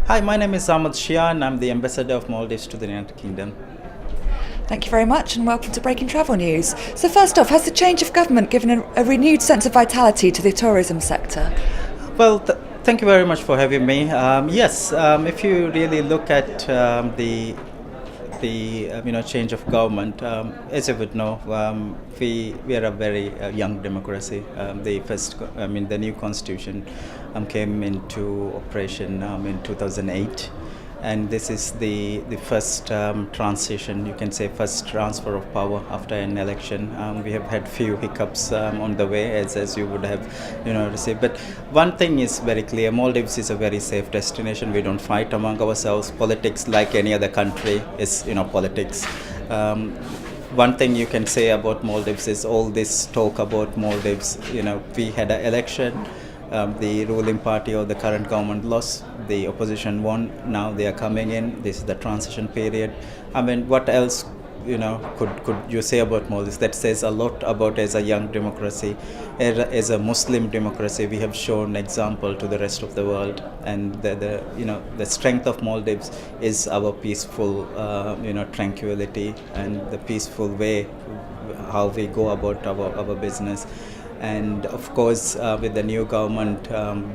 Hi, my name is Ahmed Shiaan. I'm the ambassador of Maldives to the United Kingdom. Thank you very much and welcome to Breaking Travel News. So first off, has the change of government given a renewed sense of vitality to the tourism sector? Well, thank you very much for having me. Yes, if you really look at the change of government, as you would know, we are a very young democracy. The new constitution came into operation in 2008. And this is the first transition, you can say, first transfer of power after an election. We have had few hiccups on the way, as you would have, received. But one thing is very clear: Maldives is a very safe destination. We don't fight among ourselves. Politics, like any other country, is politics. One thing you can say about Maldives is all this talk about Maldives. We had an election. The ruling party or the current government lost, the opposition won, now they are coming in, this is the transition period. I mean, what else could you say about Maldives? That says a lot about, as a young democracy, as a Muslim democracy. We have shown example to the rest of the world, and the strength of Maldives is our peaceful tranquility and the peaceful way how we go about our business. And of course, with the new government,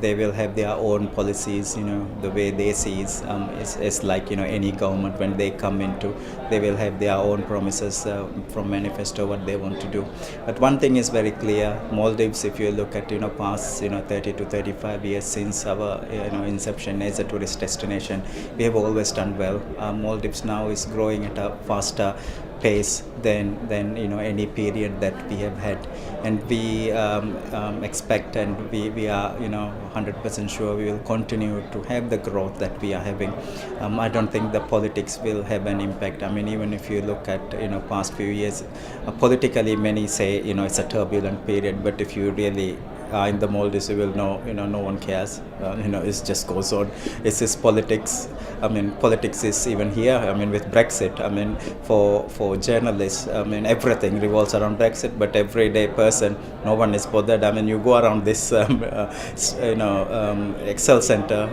they will have their own policies. The way they see is like any government, when they come into, they will have their own promises from manifesto what they want to do. But one thing is very clear: Maldives, if you look at past 30 to 35 years since our inception as a tourist destination, we have always done well. Maldives now is growing at a faster pace than any period that we have had, and we expect, and we are 100% sure we will continue to have the growth that we are having. I don't think the politics will have an impact. I mean, even if you look at past few years, politically many say it's a turbulent period, but if you really in the Maldives, you will know, no one cares. It just goes on. It's just politics. I mean, politics is even here. I mean, with Brexit. I mean, for journalists, I mean, everything revolves around Brexit. But everyday person, no one is bothered. I mean, you go around this, Excel center.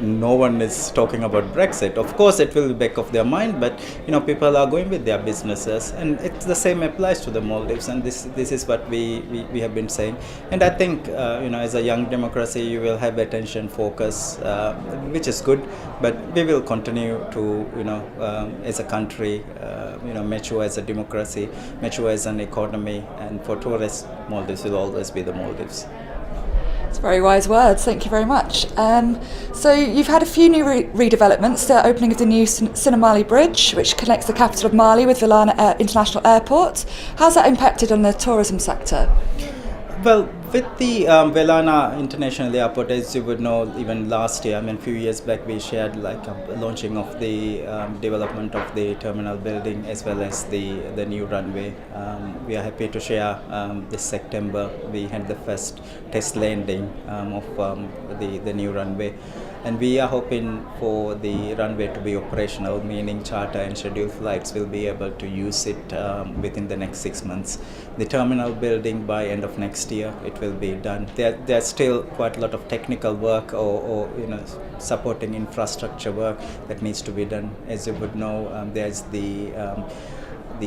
No one is talking about Brexit. Of course, it will be back of their mind, but people are going with their businesses, and it's the same applies to the Maldives. And this is what we have been saying. And I think as a young democracy, you will have attention, focus, which is good. But we will continue to as a country, mature as a democracy, mature as an economy, and for tourists, Maldives will always be the Maldives. It's very wise words, thank you very much. So you've had a few new redevelopments, the opening of the new Sinamalé Bridge, which connects the capital of Mali with Velana International Airport. How's that impacted on the tourism sector? Well, with the Velana International Airport, as you would know, even last year, I mean, a few years back, we shared like a launching of the development of the terminal building as well as the new runway. We are happy to share this September we had the first test landing of the new runway. And we are hoping for the runway to be operational, meaning charter and scheduled flights will be able to use it within the next 6 months. The terminal building by end of next year, it will be done. There's still quite a lot of technical work or supporting infrastructure work that needs to be done. As you would know, there's the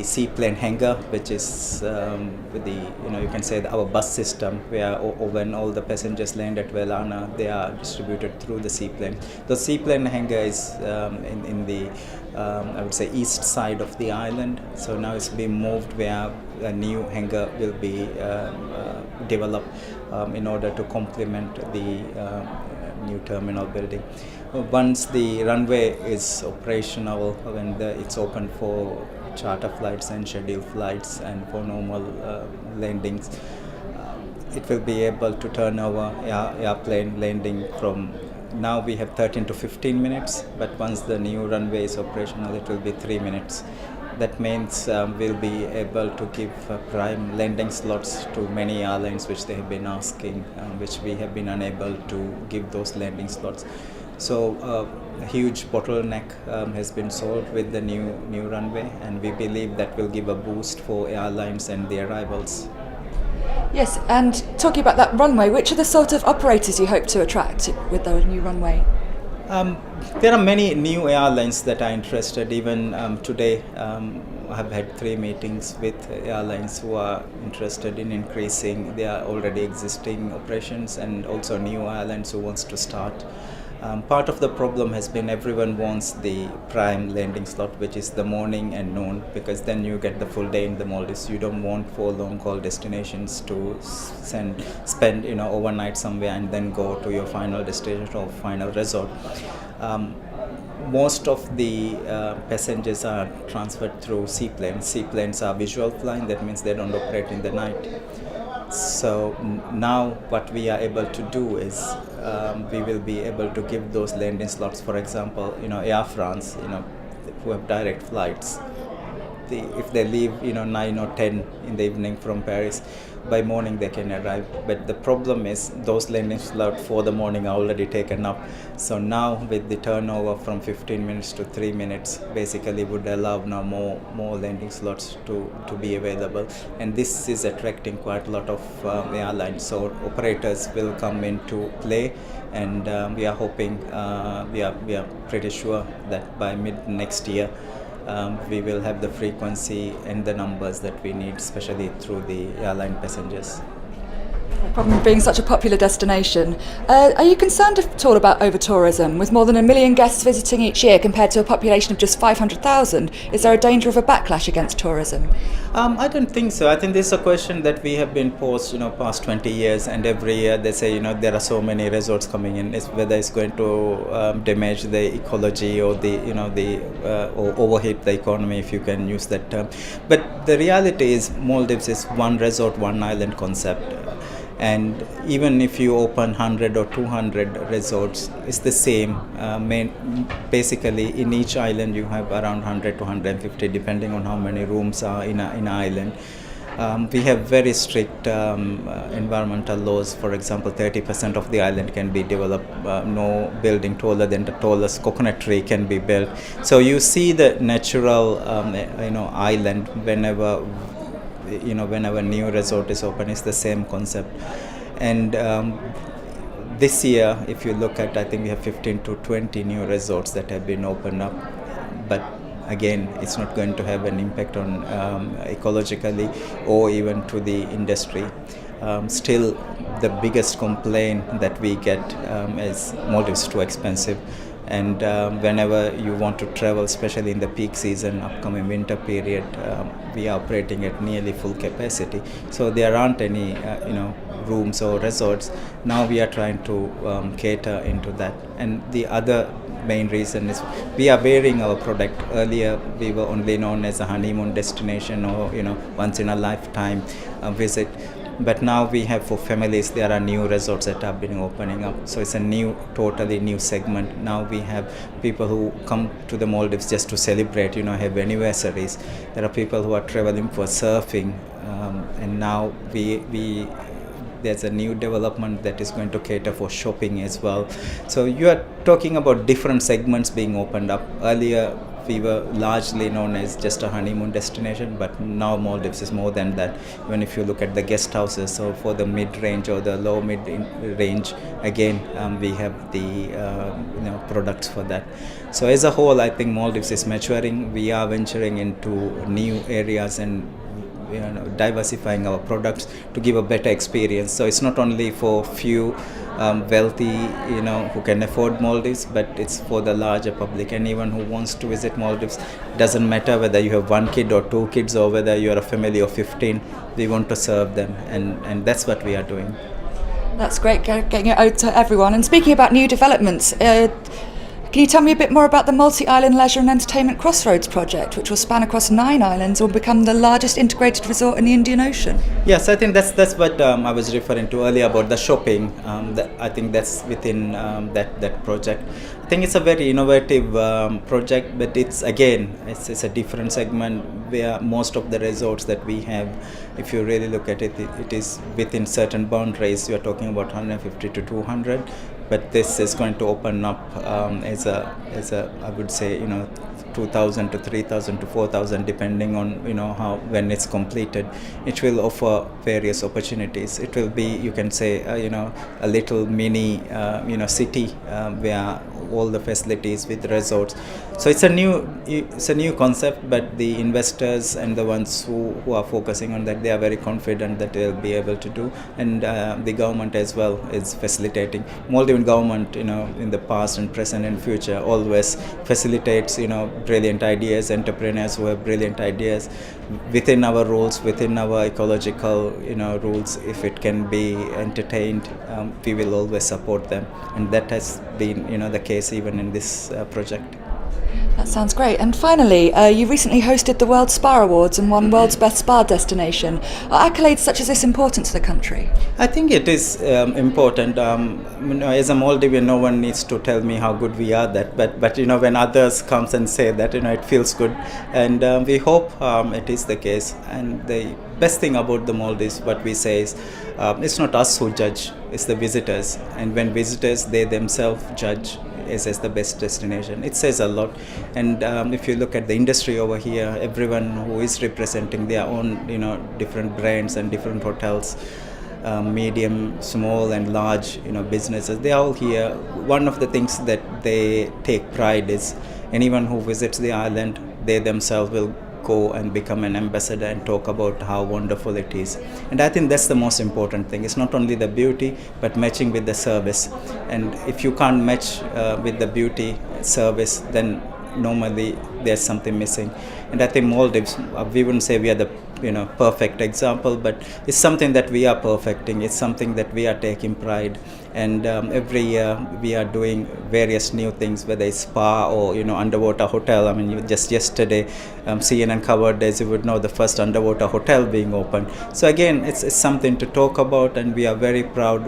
seaplane hangar, which is you can say our bus system, where when all the passengers land at Velana, they are distributed through the seaplane. The seaplane hangar is in the I would say east side of the island. So now it's being moved where a new hangar will be developed in order to complement the new terminal building. Once the runway is operational, when it's open for charter flights and scheduled flights and for normal landings, it will be able to turn over airplane landing from now we have 13 to 15 minutes, but once the new runway is operational, it will be 3 minutes. That means we'll be able to give prime landing slots to many airlines which they have been asking, which we have been unable to give those landing slots. So a huge bottleneck has been solved with the new runway, and we believe that will give a boost for airlines and the arrivals. Yes, and talking about that runway, which are the sort of operators you hope to attract with the new runway? Um, there are many new airlines that are interested. Even today, I have had 3 meetings with airlines who are interested in increasing their already existing operations, and also new airlines who wants to start. Part of the problem has been everyone wants the prime landing slot, which is the morning and noon, because then you get the full day in the Maldives. You don't want 4 long haul destinations to spend overnight somewhere and then go to your final destination or final resort. Um, Most of the passengers are transferred through seaplanes. Seaplanes are visual flying, that means they don't operate in the night. So now what we are able to do is we will be able to give those landing slots. For example, Air France, who have direct flights. If they leave 9 or 10 in the evening from Paris, by morning they can arrive. But the problem is those landing slots for the morning are already taken up. So now with the turnover from 15 minutes to 3 minutes, basically would allow now more landing slots to be available. And this is attracting quite a lot of airlines. So operators will come into play, and we are hoping, we are pretty sure that by mid next year we will have the frequency and the numbers that we need, especially through the airline passengers. Problem being such a popular destination. Are you concerned at all about over-tourism? With more than 1 million guests visiting each year compared to a population of just 500,000, is there a danger of a backlash against tourism? I don't think so. I think this is a question that we have been posed, past 20 years, and every year they say, there are so many resorts coming in. Whether it's going to damage the ecology or or overheat the economy, if you can use that term. But the reality is, Maldives is one resort, one island concept. And even if you open 100 or 200 resorts, it's the same. Basically, in each island you have around 100 to 150, depending on how many rooms are in an island. We have very strict environmental laws. For example, 30% of the island can be developed. No building taller than the tallest coconut tree can be built. So you see the natural, island whenever new resort is open. It's the same concept. And this year, if you look at, I think we have 15 to 20 new resorts that have been opened up. But again, it's not going to have an impact on ecologically or even to the industry. Still, the biggest complaint that we get is Maldives is too expensive. And whenever you want to travel, especially in the peak season, upcoming winter period, we are operating at nearly full capacity. So there aren't any, rooms or resorts. Now we are trying to cater into that. And the other main reason is we are varying our product. Earlier, we were only known as a honeymoon destination or, once in a lifetime visit. But now we have, for families, there are new resorts that have been opening up. So it's a totally new segment. Now we have people who come to the Maldives just to celebrate, have anniversaries. There are people who are traveling for surfing. And now there's a new development that is going to cater for shopping as well. So you are talking about different segments being opened up. Earlier, we were largely known as just a honeymoon destination, but now Maldives is more than that. Even if you look at the guest houses, so for the mid-range or the low-mid-range, again, we have the products for that. So as a whole, I think Maldives is maturing. We are venturing into new areas and diversifying our products to give a better experience. So it's not only for few wealthy, who can afford Maldives, but it's for the larger public. Anyone who wants to visit Maldives, doesn't matter whether you have 1 kid or 2 kids or whether you are a family of 15, we want to serve them, and that's what we are doing. That's great, getting it out to everyone. And speaking about new developments, can you tell me a bit more about the Multi-Island Leisure and Entertainment Crossroads project, which will span across 9 islands and will become the largest integrated resort in the Indian Ocean? Yes, I think that's what I was referring to earlier about the shopping. I think that's within that project. I think it's a very innovative project, but it's a different segment where most of the resorts that we have, if you really look at it, it is within certain boundaries. You are talking about 150 to 200. But this is going to open up as a I would say 2,000 to 3,000 to 4,000, depending on when it's completed. It will offer various opportunities. It will be, you can say, a little mini city where all the facilities with resorts. So it's a new concept, but the investors and the ones who are focusing on that, they are very confident that they'll be able to do, and the government as well is facilitating. Maldivian government, in the past and present and future, always facilitates, brilliant ideas, entrepreneurs who have brilliant ideas within our rules, within our ecological, rules. If it can be entertained, we will always support them, and that has been, the case even in this project. That sounds great. And finally, you recently hosted the World Spa Awards and won World's Best Spa Destination. Are accolades such as this important to the country? I think it is important. As a Maldivian, no one needs to tell me how good we are. But when others comes and say that, it feels good, and we hope it is the case. And the best thing about the Maldives, what we say is, it's not us who judge; it's the visitors. And when visitors, they themselves judge is as the best destination. It says a lot. And if you look at the industry over here, everyone who is representing their own, different brands and different hotels, medium, small and large, businesses, they are all here. One of the things that they take pride is anyone who visits the island, they themselves will go and become an ambassador and talk about how wonderful it is. And I think that's the most important thing. It's not only the beauty, but matching with the service. And if you can't match with the beauty service, then normally there's something missing. And I think Maldives, we wouldn't say we are the perfect example, but it's something that we are perfecting. It's something that we are taking pride. And every year we are doing various new things, whether it's spa or underwater hotel. I mean, just yesterday CNN covered, as you would know, the first underwater hotel being opened. So again, it's something to talk about, and we are very proud,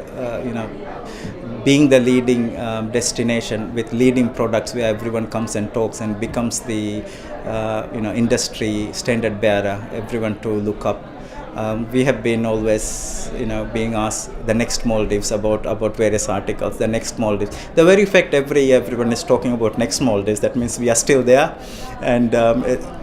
being the leading destination with leading products, where everyone comes and talks and becomes the industry standard bearer, everyone to look up. We have been always, being asked the next Maldives about various articles, the next Maldives. The very fact every year everyone is talking about next Maldives, that means we are still there. And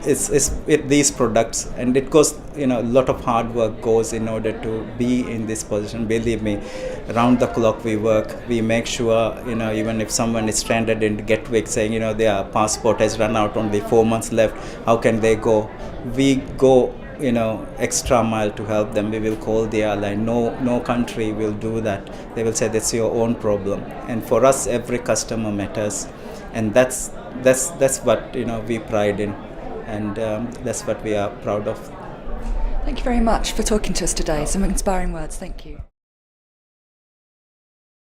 it's with these products, and it goes, a lot of hard work goes in order to be in this position. Believe me, around the clock we work. We make sure, even if someone is stranded in Gatwick saying, their passport has run out, only 4 months left, how can they go? We go, extra mile to help them. We will call the airline. No country will do that. They will say that's your own problem. And for us, every customer matters, and that's what we pride in, and that's what we are proud of. Thank you very much for talking to us today. Some inspiring words. Thank you.